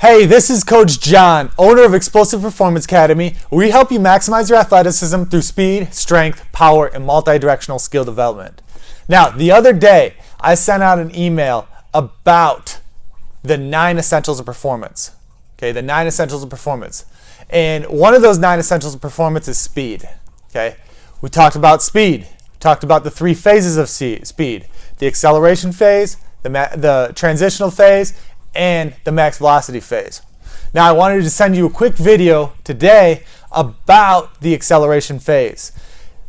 Hey, this is Coach John, owner of Explosive Performance Academy. We help you maximize your athleticism through speed, strength, power, and multi-directional skill development. Now, the other day, I sent out an email about the 9 essentials of performance. Okay, the 9 essentials of performance. And one of those 9 essentials of performance is speed. Okay, we talked about speed. We talked about the 3 phases of speed: the acceleration phase, the transitional phase, and the max velocity phase. Now I wanted to send you a quick video today about the acceleration phase.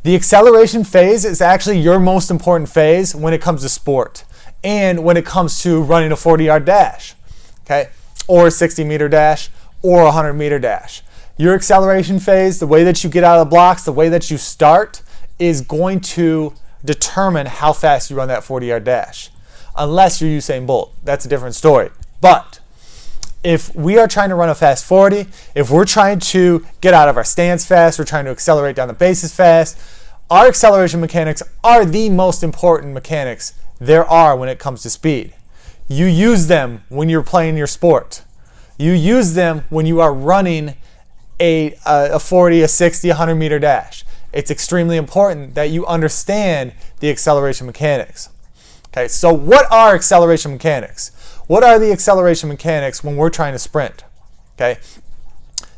The acceleration phase is actually your most important phase when it comes to sport and when it comes to running a 40-yard dash, okay, or a 60-meter dash or a 100-meter dash. Your acceleration phase, the way that you get out of the blocks, the way that you start, is going to determine how fast you run that 40-yard dash. Unless you're Usain Bolt, that's a different story. But if we are trying to run a fast 40, if we're trying to get out of our stance fast, we're trying to accelerate down the bases fast, our acceleration mechanics are the most important mechanics there are when it comes to speed. You use them when you're playing your sport. You use them when you are running a 40, a 60, a 100-meter dash. It's extremely important that you understand the acceleration mechanics. Okay, so what are acceleration mechanics? What are the acceleration mechanics when we're trying to sprint? Okay,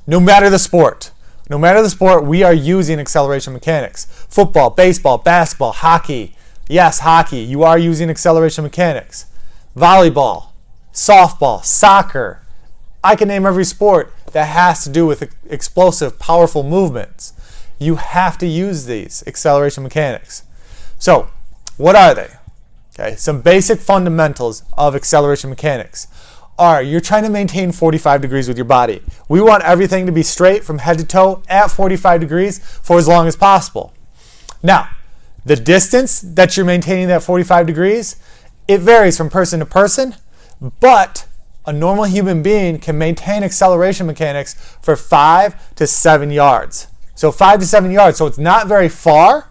no matter the sport, we are using acceleration mechanics. Football, baseball, basketball, hockey. Yes, hockey, you are using acceleration mechanics. Volleyball, softball, soccer. I can name every sport that has to do with explosive, powerful movements. You have to use these acceleration mechanics. So, what are they? Okay, some basic fundamentals of acceleration mechanics are you're trying to maintain 45 degrees with your body. We want everything to be straight from head to toe at 45 degrees for as long as possible. Now, the distance that you're maintaining that 45 degrees, it varies from person to person, but a normal human being can maintain acceleration mechanics for 5 to 7 yards. So 5 to 7 yards, so it's not very far,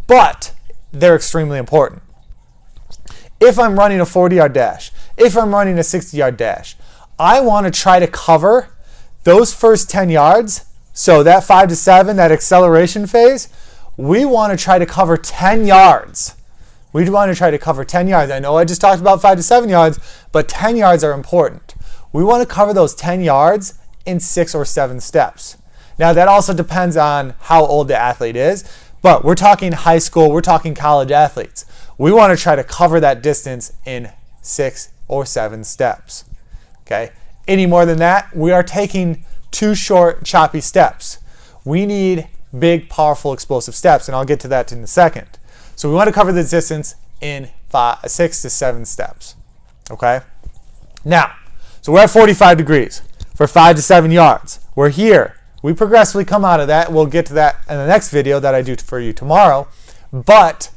but they're extremely important. If I'm running a 40-yard dash, if I'm running a 60-yard dash, I want to try to cover those first 10 yards. So that 5 to 7, that acceleration phase, we want to try to cover 10 yards. We want to try to cover 10 yards. I know I just talked about 5 to 7 yards, but 10 yards are important. We want to cover those 10 yards in 6 or 7 steps. Now that also depends on how old the athlete is, but we're talking high school, we're talking college athletes. We want to try to cover that distance in 6 or 7 steps. Okay? Any more than that, we are taking too short, choppy steps. We need big, powerful, explosive steps, and I'll get to that in a second. So we want to cover the distance in 6 to 7 steps. Okay? Now, so we're at 45 degrees for 5 to 7 yards. We're here. We progressively come out of that. We'll get to that in the next video that I do for you tomorrow. But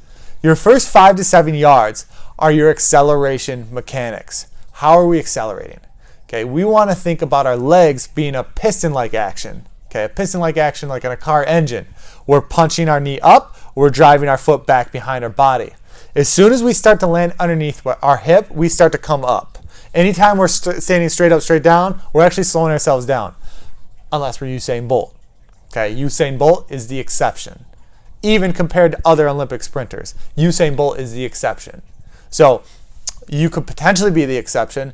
your first 5 to 7 yards are your acceleration mechanics. How are we accelerating? Okay, we want to think about our legs being a piston-like action. Okay, a piston-like action like in a car engine. We're punching our knee up, we're driving our foot back behind our body. As soon as we start to land underneath our hip, we start to come up. Anytime we're standing straight up, straight down, we're actually slowing ourselves down. Unless we're Usain Bolt. Okay, Usain Bolt is the exception. Even compared to other Olympic sprinters, Usain Bolt is the exception. So you could potentially be the exception,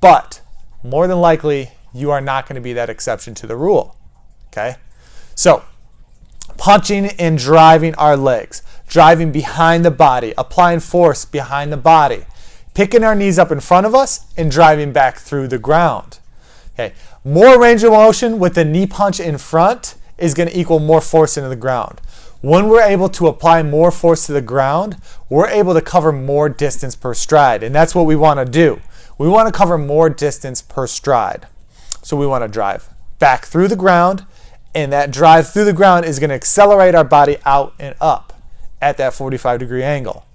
but more than likely you are not going to be that exception to the rule. Okay? So punching and driving our legs, driving behind the body, applying force behind the body, picking our knees up in front of us and driving back through the ground. Okay? More range of motion with the knee punch in front is going to equal more force into the ground. When we're able to apply more force to the ground, we're able to cover more distance per stride. And that's what we want to do. We want to cover more distance per stride. So we want to drive back through the ground, and that drive through the ground is going to accelerate our body out and up at that 45-degree angle.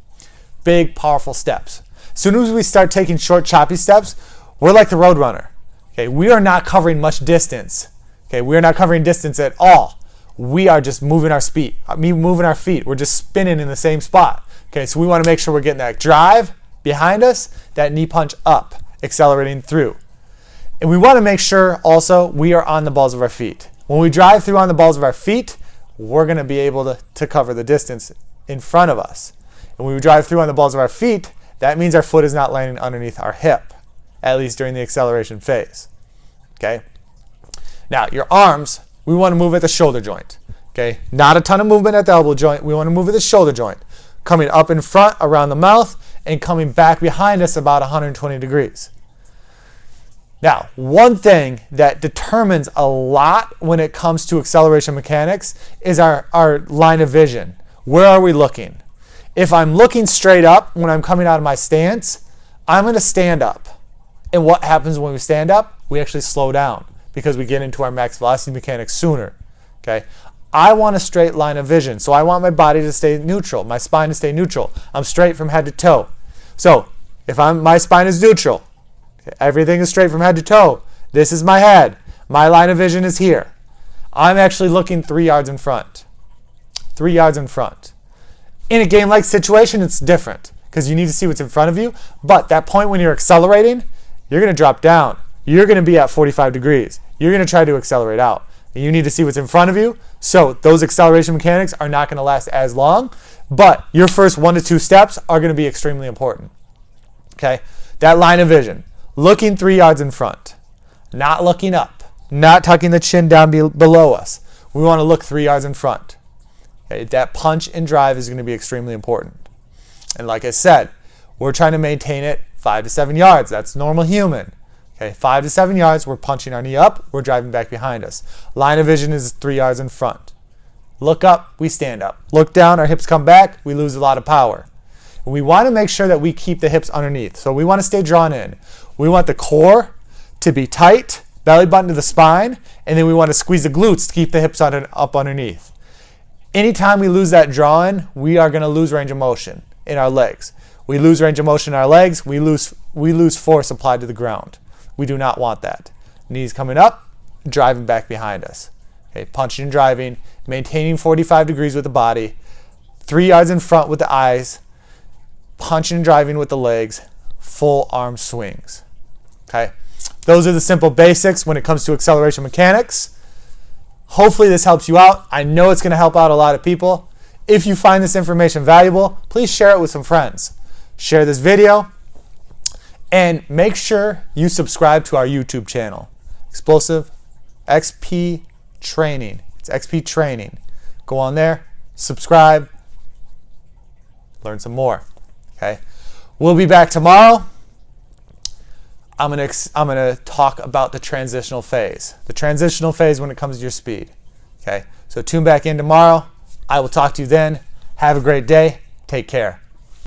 Big, powerful steps. As soon as we start taking short, choppy steps, we're like the road runner. Okay, we are not covering much distance. Okay, we are not covering distance at all. We are just moving our feet. We're just spinning in the same spot. Okay, so we want to make sure we're getting that drive behind us, that knee punch up, accelerating through. And we want to make sure also we are on the balls of our feet. When we drive through on the balls of our feet, we're going to be able to cover the distance in front of us. And when we drive through on the balls of our feet, that means our foot is not landing underneath our hip, at least during the acceleration phase. Okay? Now, your arms, we want to move at the shoulder joint. Okay? Not a ton of movement at the elbow joint. We want to move at the shoulder joint, coming up in front around the mouth and coming back behind us about 120 degrees. Now, one thing that determines a lot when it comes to acceleration mechanics is our line of vision. Where are we looking? If I'm looking straight up when I'm coming out of my stance, I'm going to stand up. And what happens when we stand up? We actually slow down because we get into our max velocity mechanics sooner. Okay? I want a straight line of vision, so I want my body to stay neutral, my spine to stay neutral. I'm straight from head to toe. So if my spine is neutral, everything is straight from head to toe. This is my head. My line of vision is here. I'm actually looking 3 yards in front. 3 yards in front. In a game-like situation, it's different because you need to see what's in front of you. But that point when you're accelerating, you're going to drop down. You're going to be at 45 degrees. You're going to try to accelerate out. And you need to see what's in front of you. So those acceleration mechanics are not going to last as long. But your first 1 to 2 steps are going to be extremely important. Okay? That line of vision. Looking 3 yards in front, not looking up, not tucking the chin down below us. We want to look 3 yards in front. Okay, that punch and drive is going to be extremely important. And like I said, we're trying to maintain it 5 to 7 yards. That's normal human. Okay, 5 to 7 yards, we're punching our knee up, we're driving back behind us. Line of vision is 3 yards in front. Look up, we stand up. Look down, our hips come back, we lose a lot of power. And we want to make sure that we keep the hips underneath. So we want to stay drawn in. We want the core to be tight, belly button to the spine, and then we want to squeeze the glutes to keep the hips up underneath. Anytime we lose that draw-in, we are going to lose range of motion in our legs. We lose range of motion in our legs, we lose force applied to the ground. We do not want that. Knees coming up, driving back behind us. Okay, punching and driving, maintaining 45 degrees with the body, 3 yards in front with the eyes, punching and driving with the legs, full arm swings. Okay, those are the simple basics when it comes to acceleration mechanics. Hopefully this helps you out. I know it's going to help out a lot of people. If you find this information valuable, please share it with some friends. Share this video and make sure you subscribe to our YouTube channel, Explosive XP Training. It's XP Training. Go on there, subscribe, learn some more. Okay, we'll be back tomorrow. I'm gonna talk about the transitional phase. The transitional phase when it comes to your speed. Okay, so tune back in tomorrow. I will talk to you then. Have a great day. Take care.